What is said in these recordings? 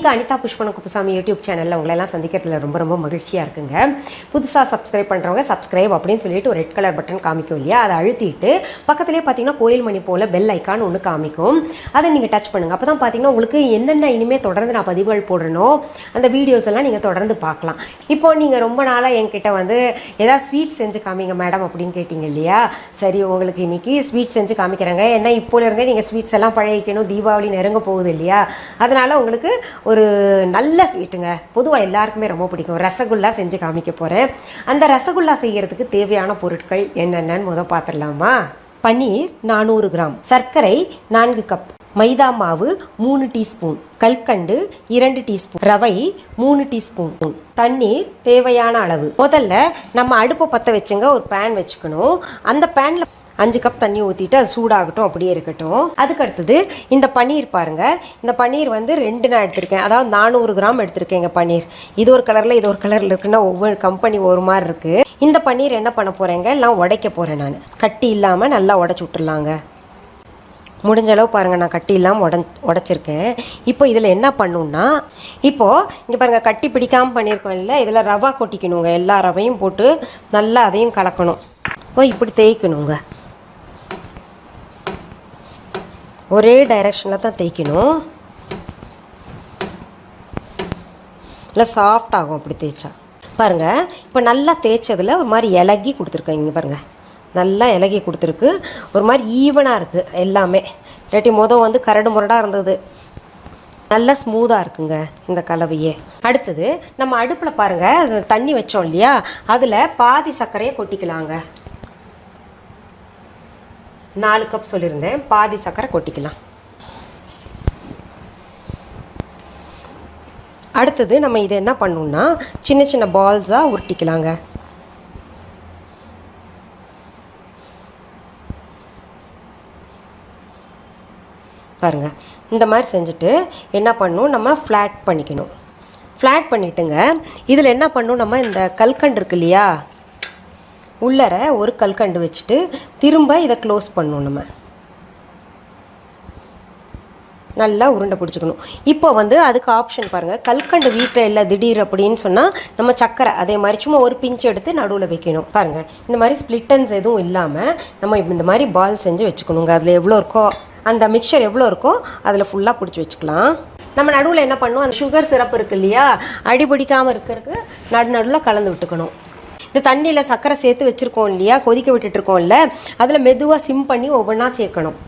இன்றைக்கி அனிதா புஷ்பன் குப்புசாமி யூடியூப் சேனலில் உங்களெல்லாம் சந்திக்கிறதுல ரொம்ப ரொம்ப மகிழ்ச்சியாக இருக்குங்க. புதுசாக சப்ஸ்கிரைப் பண்ணுறவங்க சப்ஸ்கிரைப் அப்படின்னு சொல்லிட்டு ஒரு ரெட் கலர் பட்டன் காமிக்கும் இல்லையா, அதை அழுத்திட்டு பக்கத்துலேயே பார்த்தீங்கன்னா கோயில் மணி போல் பெல் ஐக்கான் ஒன்று காமிக்கும். அதை நீங்கள் டச் பண்ணுங்கள். அப்போ தான் பார்த்தீங்கன்னா உங்களுக்கு என்னென்ன இனிமேல் தொடர்ந்து நான் பதிவுகள் போடுறனோ அந்த வீடியோஸ் எல்லாம் நீங்கள் தொடர்ந்து பார்க்கலாம். இப்போது நீங்கள் ரொம்ப நாளாக என்கிட்ட வந்து ஏதாவது ஸ்வீட்ஸ் செஞ்சு காமிங்க மேடம் அப்படின்னு கேட்டிங்க இல்லையா. சரி, உங்களுக்கு இன்றைக்கி ஸ்வீட்ஸ் செஞ்சு காமிக்கிறாங்க. ஏன்னா இப்போலேருந்தே நீங்கள் ஸ்வீட்ஸ் எல்லாம் பழகிக்கணும், தீபாவளி நெருங்க போகுது இல்லையா. அதனால் உங்களுக்கு ஒரு நல்ல ஸ்வீட்டுங்க, பொதுவாக எல்லாருக்குமே ரொம்ப பிடிக்கும், ரசகுல்லா செஞ்சு காமிக்க போகிறேன். அந்த ரசகுல்லா செய்கிறதுக்கு தேவையான பொருட்கள் என்னென்னு பார்த்துடலாமா. பன்னீர் 400 கிராம், சர்க்கரை 4 கப், மைதா மாவு 3 டீஸ்பூன், கல்கண்டு 2 டீஸ்பூன், ரவை 3 டீஸ்பூன், தண்ணீர் தேவையான அளவு. முதல்ல நம்ம அடுப்பை பற்ற வச்சுங்க, ஒரு பேன் வச்சுக்கணும். அந்த பேனில் 5 கப் தண்ணி ஊற்றிட்டு அது சூடாகட்டும், அப்படியே இருக்கட்டும். அதுக்கு அடுத்தது இந்த பன்னீர் பாருங்கள். இந்த பன்னீர் வந்து 2 நான் எடுத்திருக்கேன், அதாவது 400 கிராம் எடுத்திருக்கேங்க பன்னீர். இது ஒரு கலரில் இது ஒரு கலரில் இருக்குன்னா ஒவ்வொரு கம்பெனி ஒரு மாதிரி இருக்குது. இந்த பன்னீர் என்ன பண்ண போகிறேங்க, எல்லாம் உடைக்க போகிறேன். நான் கட்டி இல்லாமல் நல்லா உடச்சி விட்டுர்லாங்க. முடிஞ்ச அளவு பாருங்கள், நான் கட்டி இல்லாமல் உடைச்சிருக்கேன். இப்போ இதில் என்ன பண்ணணுன்னா, இப்போது இங்கே பாருங்கள், கட்டி பிடிக்காமல் பண்ணியிருக்கோம் இல்லை, இதில் ரவா கொட்டிக்கணுங்க. எல்லா ரவையும் போட்டு நல்லா அதையும் கலக்கணும். இப்போ இப்படி தேய்க்கணுங்க, ஒரே டைரெக்ஷனில் தான் தேய்க்கணும், இல்லை சாஃப்ட் ஆகும் அப்படி தேய்ச்சா. பாருங்கள், இப்போ நல்லா தேய்ச்சதில் ஒரு மாதிரி இலகி கொடுத்துருக்கேன். இங்கே பாருங்கள், நல்லா இலகி கொடுத்துருக்கு, ஒரு மாதிரி ஈவனாக இருக்குது எல்லாமே. இல்லாட்டி வந்து கரடு முரடாக இருந்தது, நல்லா ஸ்மூத்தாக இருக்குங்க இந்த கலவையே. அடுத்தது நம்ம அடுப்பில் பாருங்கள் தண்ணி வச்சோம் இல்லையா, அதில் பாதி சர்க்கரையை கொட்டிக்கலாங்க. 4 கப் சொல்லியிருந்தேன், பாதி சர்க்கரை கொட்டிக்கலாம். அடுத்தது நம்ம இதை என்ன பண்ணணும்னா சின்ன சின்ன பால்ஸாக உருட்டிக்கலாங்க. பாருங்கள், இந்த மாதிரி செஞ்சுட்டு என்ன பண்ணணும், நம்ம ஃப்ளாட் பண்ணிக்கணும். ஃப்ளாட் பண்ணிவிட்டுங்க, இதில் என்ன பண்ணணும், நம்ம இந்த கல்கண்டு இருக்கு இல்லையா, உள்ளர ஒரு கல்கண்டு வச்சுட்டு திரும்ப இதை க்ளோஸ் பண்ணணும். நம்ம நல்லா உருண்டை பிடிச்சிக்கணும். இப்போ வந்து அதுக்கு ஆப்ஷன் பாருங்கள், கல்கண்டு வீட்டில் இல்லை திடீர் அப்படின்னு சொன்னால் நம்ம சக்கரை அதே மாதிரி சும்மா ஒரு பிஞ்சு எடுத்து நடுவில் வைக்கணும். பாருங்கள், இந்த மாதிரி ஸ்ப்ளிட்டன்ஸ் எதுவும் இல்லாமல் நம்ம இந்த மாதிரி பால் செஞ்சு வச்சுக்கணுங்க. அதில் எவ்வளோ இருக்கோ, அந்த மிக்சர் எவ்வளோ இருக்கோ அதில் ஃபுல்லாக பிடிச்சி வச்சுக்கலாம். நம்ம நடுவில் என்ன பண்ணணும், அந்த சுகர் சிரப்பு இருக்குது இல்லையா, அடிபிடிக்காமல் இருக்கிறதுக்கு நடுவில் கலந்து விட்டுக்கணும். இந்த தண்ணியில் சர்க்கரை சேர்த்து வச்சுருக்கோம் இல்லையா, கொதிக்க விட்டுட்ருக்கோம்ல, அதில் மெதுவாக சிம் பண்ணி ஒவ்வொன்றா சேர்க்கணும்.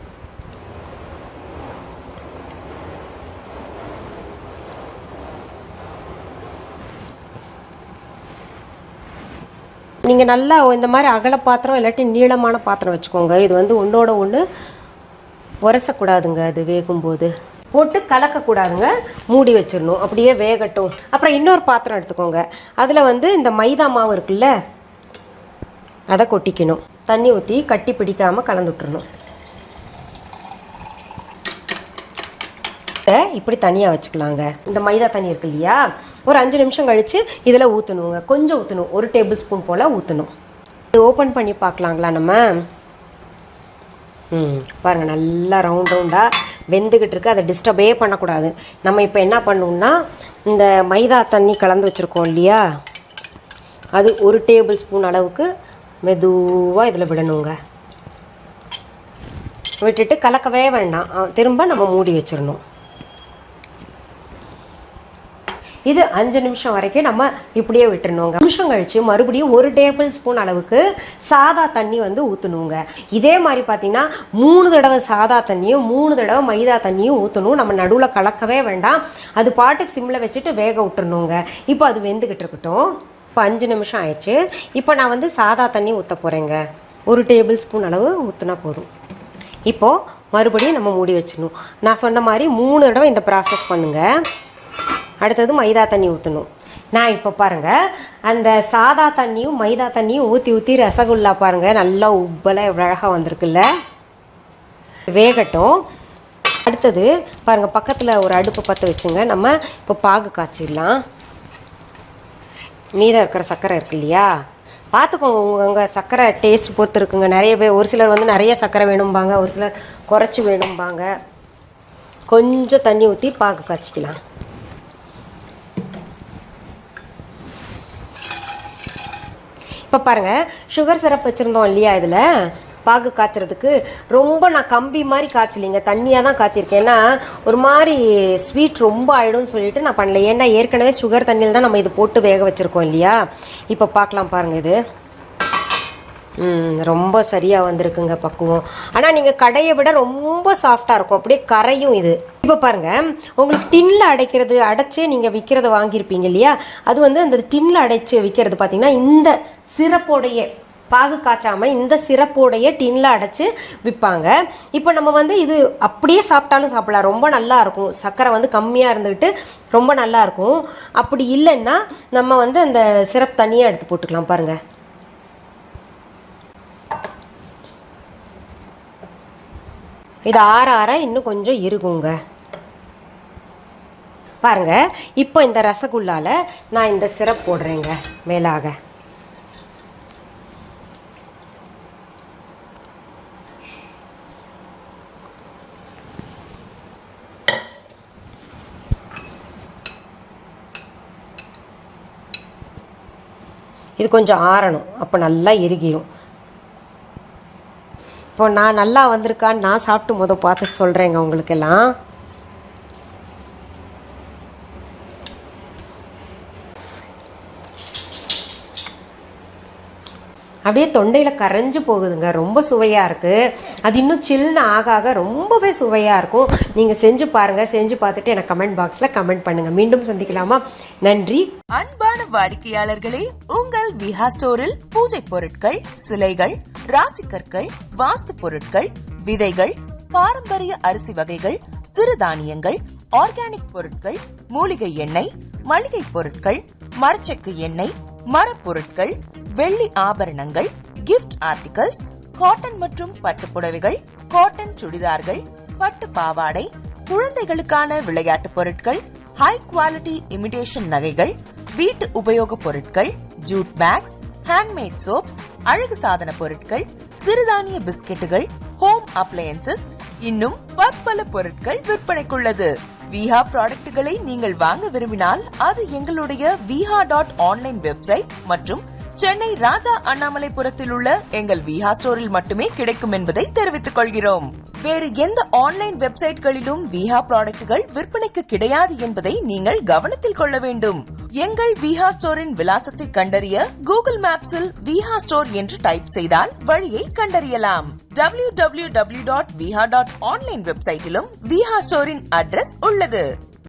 நீங்கள் நல்லா இந்த மாதிரி அகல பாத்திரம் இல்லாட்டி நீளமான பாத்திரம் வச்சுக்கோங்க. இது வந்து ஒன்றோட ஒன்று உரசக்கூடாதுங்க, அது வேகும்போது போட்டு கலக்கக்கூடாதுங்க, மூடி வச்சிடணும், அப்படியே வேகட்டும். அப்புறம் இன்னொரு பாத்திரம் எடுத்துக்கோங்க, அதில் வந்து இந்த மைதா மாவு இருக்குல்ல, அதை கொட்டிக்கணும். தண்ணி ஊற்றி கட்டி பிடிக்காமல் கலந்து விட்டுறணும். இப்படி தனியாக வச்சுக்கலாங்க. இந்த மைதா தண்ணி இருக்கு இல்லையா, ஒரு 5 நிமிஷம் கழித்து இதில் ஊற்றணுங்க. கொஞ்சம் ஊற்றணும், 1 டேபிள் ஸ்பூன் போல் ஊற்றணும். ஓப்பன் பண்ணி பார்க்கலாங்களா நம்ம. பாருங்கள், நல்லா ரவுண்டாக வெந்துக்கிட்டு இருக்கு, அதை டிஸ்டர்பே பண்ணக்கூடாது. நம்ம இப்போ என்ன பண்ணணும்னா, இந்த மைதா தண்ணி கலந்து வச்சுருக்கோம் இல்லையா, அது 1 டேபிள் ஸ்பூன் அளவுக்கு மெதுவாக இதில் விடணுங்க. விட்டுட்டு கலக்கவே வேண்டாம், திரும்ப நம்ம மூடி வச்சிடணும். இது 5 நிமிஷம் வரைக்கும் நம்ம இப்படியே விட்டுருணுங்க. நிமிஷம் கழிச்சு மறுபடியும் 1 டேபிள் ஸ்பூன் அளவுக்கு சாதா தண்ணி வந்து ஊற்றணுங்க. இதே மாதிரி பார்த்தீங்கன்னா 3 தடவை சாதா தண்ணியும் 3 தடவை மைதா தண்ணியும் ஊற்றணும். நம்ம நடுவில் கலக்கவே வேண்டாம், அது பாட்டுக்கு சிம்மில் வச்சுட்டு வேக விட்டுருணுங்க. இப்போ அது வெந்துக்கிட்டு இருக்கட்டும். இப்போ 5 நிமிஷம் ஆயிடுச்சு. இப்போ நான் வந்து சாதா தண்ணி ஊற்ற போகிறேங்க. 1 டேபிள் ஸ்பூன் அளவு ஊற்றினா போதும். இப்போது மறுபடியும் நம்ம மூடி வச்சிடணும். நான் சொன்ன மாதிரி 3 தடவை இந்த ப்ராசஸ் பண்ணுங்கள். அடுத்தது மைதா தண்ணி ஊற்றணும். நான் இப்போ பாருங்கள், அந்த சாதா தண்ணியும் மைதா தண்ணியும் ஊற்றி ரசகுல்லா பாருங்கள் நல்லா உப்பலாக அழகாக வந்திருக்குல்ல, வேகட்டும். அடுத்தது பாருங்கள், பக்கத்தில் ஒரு அடுப்பு பற்ற வச்சுங்க. நம்ம இப்போ பாகு காய்ச்சிடலாம். மீதம் இருக்கிற சர்க்கரை இருக்கு இல்லையா, பார்த்துக்கோங்க, உங்கள் சர்க்கரை டேஸ்ட் பொறுத்து இருக்குங்க. நிறைய பேர், ஒரு சிலர் வந்து நிறைய சர்க்கரை வேணும்பாங்க, ஒரு சிலர் குறைச்சி வேணும்பாங்க. கொஞ்சம் தண்ணி ஊற்றி பாகு காய்ச்சிக்கலாம். இப்போ பாருங்க சுகர் சிரப் வச்சுருந்தோம் இல்லையா, இதில் பாகு காய்ச்சறதுக்கு ரொம்ப நான் கம்பி மாதிரி காய்ச்சலிங்க, தண்ணியாக தான் காய்ச்சிருக்கேன். ஏன்னா ஒரு மாதிரி ஸ்வீட் ரொம்ப ஆகிடும்னு சொல்லிட்டு நான் பண்ணல. ஏன்னா ஏற்கனவே சுகர் தண்ணியில் தான் நம்ம இது போட்டு வேக வச்சுருக்கோம் இல்லையா. இப்போ பார்க்கலாம் பாருங்கள், இது ரொம்ப சரியாக வந்திருக்குங்க பக்குவம். ஆனால் நீங்கள் கடையை விட ரொம்ப சாஃப்டாக இருக்கும், அப்படியே கரையும் இது. இப்போ பாருங்கள், உங்களுக்கு டின்னில் அடைச்சே நீங்கள் விற்கிறத வாங்கியிருப்பீங்க இல்லையா, அது வந்து அந்த டின்னில் அடைச்சி விற்கிறது பார்த்தீங்கன்னா இந்த சிரப்போடைய பாகு காய்ச்சாமல் இந்த சிரப்போடைய டின்னில் அடைச்சி விற்பாங்க. இப்போ நம்ம வந்து இது அப்படியே சாப்பிட்டாலும் சாப்பிடலாம், ரொம்ப நல்லா இருக்கும். சர்க்கரை வந்து கம்மியாக இருந்துக்கிட்டு ரொம்ப நல்லா இருக்கும். அப்படி இல்லைன்னா நம்ம வந்து அந்த சிரப் தனியாக எடுத்து போட்டுக்கலாம். பாருங்கள், இது ஆற இன்னும் கொஞ்சம் இருக்குங்க. பாருங்க, இப்போ இந்த ரசகுல்லால நான் இந்த சிரப் போடுறேங்க மேலாக. இது கொஞ்சம் ஆறணும், அப்போ நல்லா இறுகிடும். இப்போ நான் நல்லா வந்திருக்கான்னு நான் சாப்பிட்டு பார்த்து சொல்கிறேங்க உங்களுக்கெல்லாம். அப்படியே தொண்டையில் கரைஞ்சு போகுதுங்க, ரொம்ப சுவையாக இருக்குது. அது இன்னும் சில்லுன்னு ஆக ரொம்பவே சுவையாக இருக்கும். நீங்கள் செஞ்சு பாருங்கள், செஞ்சு பார்த்துட்டு எனக்கு கமெண்ட் பாக்ஸில் கமெண்ட் பண்ணுங்கள். மீண்டும் சந்திக்கலாமா? நன்றி. அன்பான வாடிக்கையாளர்களே, உங்கள் விஹா ஸ்டோரில் பூஜை பொருட்கள், சிலைகள், ராசிக்கற்கள், வாஸ்து பொருட்கள், விதைகள், பாரம்பரிய அரிசி வகைகள், சிறுதானியங்கள், ஆர்கானிக் பொருட்கள், மூலிகை எண்ணெய், மளிகை பொருட்கள், மரச்செக்கு எண்ணெய், மரப்பொருட்கள், வெள்ளி ஆபரணங்கள், கிஃப்ட் ஆர்டிகல்ஸ், காட்டன் மற்றும் பட்டு புடவைகள், காட்டன் சுடிதார்கள், பட்டு பாவாடை, குழந்தைகளுக்கான விளையாட்டு பொருட்கள், ஹை குவாலிட்டி இமிடேஷன் நகைகள், வீட்டு உபயோக பொருட்கள், ஜூட் பேக்ஸ், ஹேண்ட்மேட் சோப்ஸ், அழகு சாதன பொருட்கள், சிறுதானிய பிஸ்கெட்டுகள், ஹோம் அப்ளையன்சஸ், இன்னும் பற்பல பொருட்கள் விற்பனைக்குள்ளது. விஹா ப்ராடக்ட்களை நீங்கள் வாங்க விரும்பினால் அது எங்களுடைய viha.online வெப்சைட் மற்றும் சென்னை ராஜா அண்ணாமலைபுரத்தில் உள்ள எங்கள் விஹா ஸ்டோரில் மட்டுமே கிடைக்கும் என்பதை தெரிவித்துக் கொள்கிறோம். வேறு எந்த ஆன்லைன் வெப்சைட்களிலும் விஹா ப்ராடக்ட்கள் விற்பனைக்கு கிடையாது என்பதை நீங்கள் கவனத்தில் கொள்ள வேண்டும். எங்கள் விஹா ஸ்டோரின் விலாசத்தை கண்டறிய கூகுள் மேப்ஸில் விஹா ஸ்டோர் என்று டைப் செய்தால் வழியை கண்டறியலாம். www.viha.online வெப்சைட்டிலும் விஹா ஸ்டோரின் அட்ரஸ் உள்ளது.